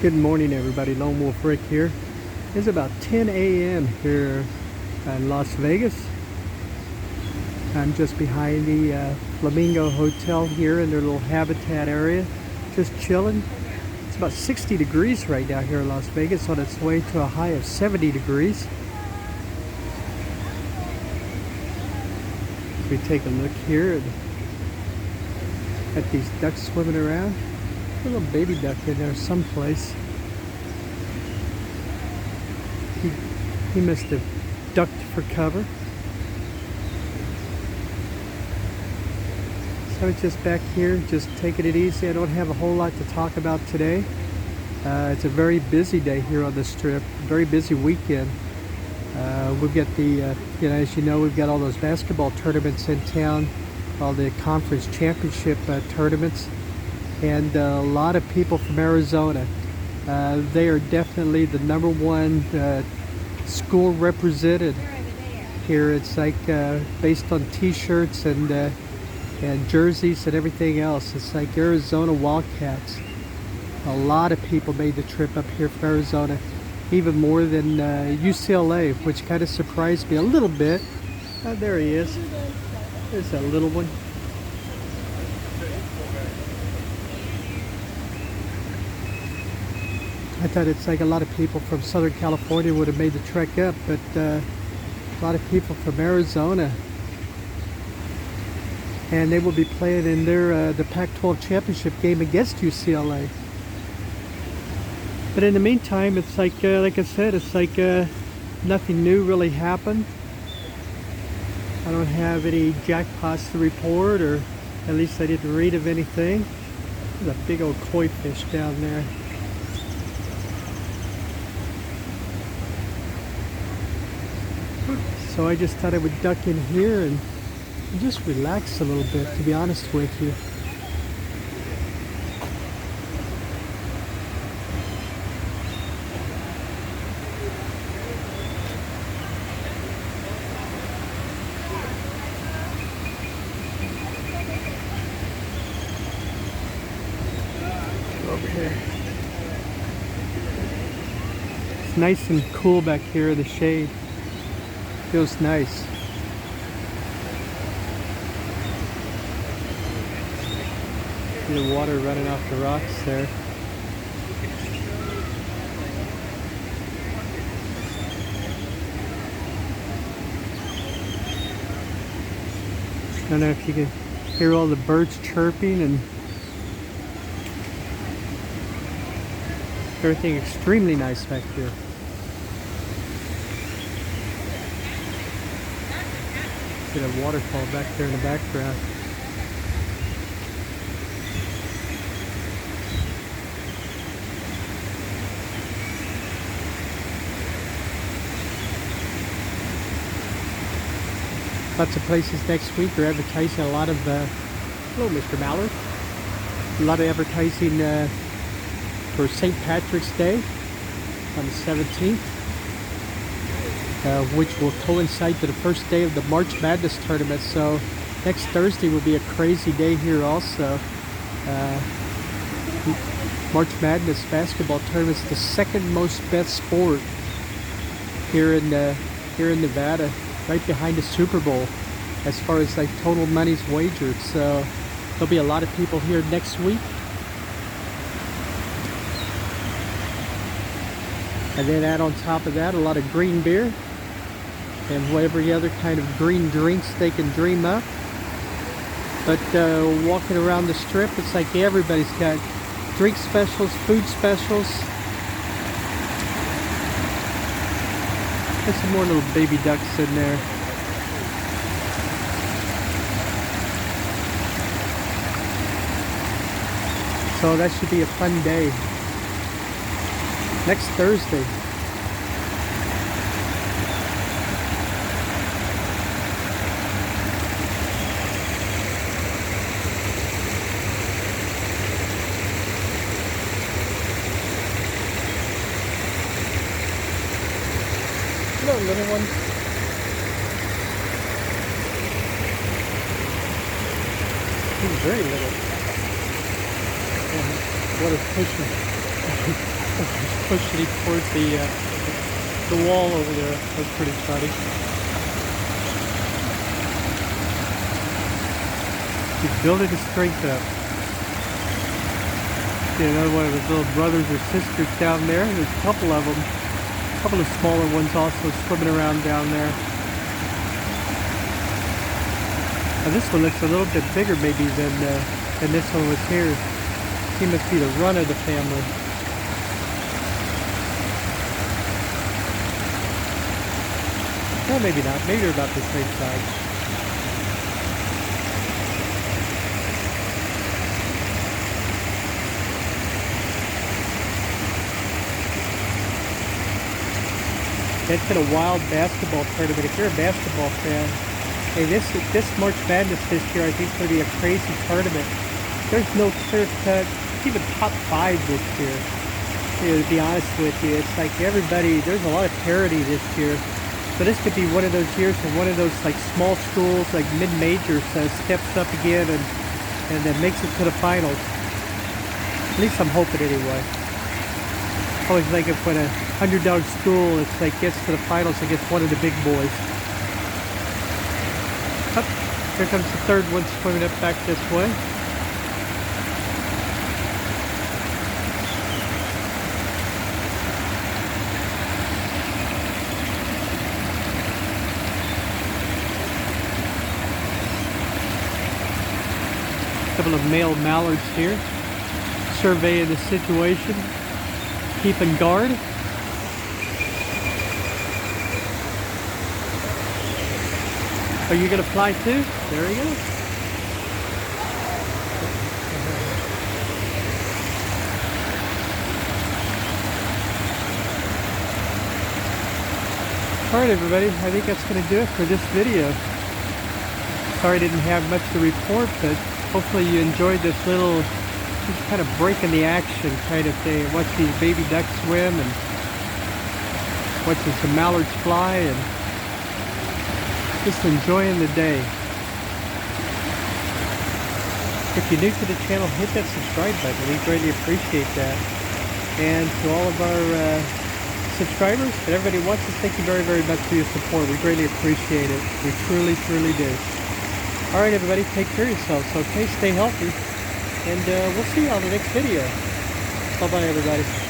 Good morning, everybody. Lone Wolf Rick here. It's about 10 a.m. here in Las Vegas. I'm just behind the Flamingo Hotel here in their little habitat area, just chilling. It's about 60 degrees right now here in Las Vegas, on its way to a high of 70 degrees. We take a look here at these ducks swimming around. A little baby duck in there someplace. He must have ducked for cover. So it's just back here, just taking it easy. I don't have a whole lot to talk about today. It's a very busy day here on the Strip, very busy weekend. We've got the, as you know, we've got all those basketball tournaments in town, all the conference championship tournaments, and a lot of people from Arizona. They are definitely the #1 school represented here. It's like based on T-shirts and jerseys and everything else. It's like Arizona Wildcats. A lot of people made the trip up here from Arizona, even more than UCLA, which kind of surprised me a little bit. There he is. There's that little one. I thought it's like a lot of people from Southern California would have made the trek up, but a lot of people from Arizona. And they will be playing in their the Pac-12 championship game against UCLA. But in the meantime, it's like I said, it's like nothing new really happened. I don't have any jackpots to report, or at least I didn't read of anything. There's a big old koi fish down there. So I just thought I would duck in here and just relax a little bit, to be honest with you. Over here. It's nice and cool back here in the shade. Feels nice. See the water running off the rocks there. I don't know if you can hear all the birds chirping and everything. Extremely nice back here. See a waterfall back there in the background. Lots of places next week are advertising a lot of, hello Mr. Mallard, a lot of advertising for St. Patrick's Day on the 17th. Which will coincide to the first day of the March Madness tournament. So next Thursday will be a crazy day here also. March Madness basketball tournament is the second most bet sport here in Nevada, right behind the Super Bowl as far as like total monies wagered. So there'll be a lot of people here next week. And then add on top of that a lot of green beer and whatever other kind of green drinks they can dream up. But walking around the Strip, it's like everybody's got drink specials, food specials. There's some more little baby ducks in there. So that should be a fun day. Next Thursday. Hello, little one. He's very little. What a pushing. Pushing him towards the wall over there. That's pretty funny. He's building his strength up. See another one of his little brothers or sisters down there. There's a couple of them. A couple of smaller ones also swimming around down there. Now this one looks a little bit bigger maybe than this one was here. He must be the run of the family. Well, maybe not. Maybe they're about the same size. It's been a wild basketball tournament. If you're a basketball fan, hey, this March Madness this year, I think is going to be a crazy tournament. There's no clear-cut, even top 5 this year. You know, to be honest with you, it's like everybody. There's a lot of parity this year. So this could be one of those years when one of those like small schools, like mid-majors, steps up again and then makes it to the finals. At least I'm hoping anyway. Always like if when a underdog school gets to the finals against one of the big boys. Up, here comes the third one swimming up back this way. A couple of male mallards here, surveying the situation, keeping guard. Are you going to fly too? There he goes. Alright everybody, I think that's going to do it for this video. Sorry I didn't have much to report, but hopefully you enjoyed this little, just kind of breaking the action kind of thing. Watch these baby ducks swim and watching some mallards fly and just enjoying the day. If you're new to the channel, hit that subscribe button. We greatly appreciate that. And to all of our subscribers and everybody watching, thank you very, very much for your support. We greatly appreciate it. We truly, truly do. All right, everybody, take care of yourselves, okay? Stay healthy. And we'll see you on the next video. Bye-bye, everybody.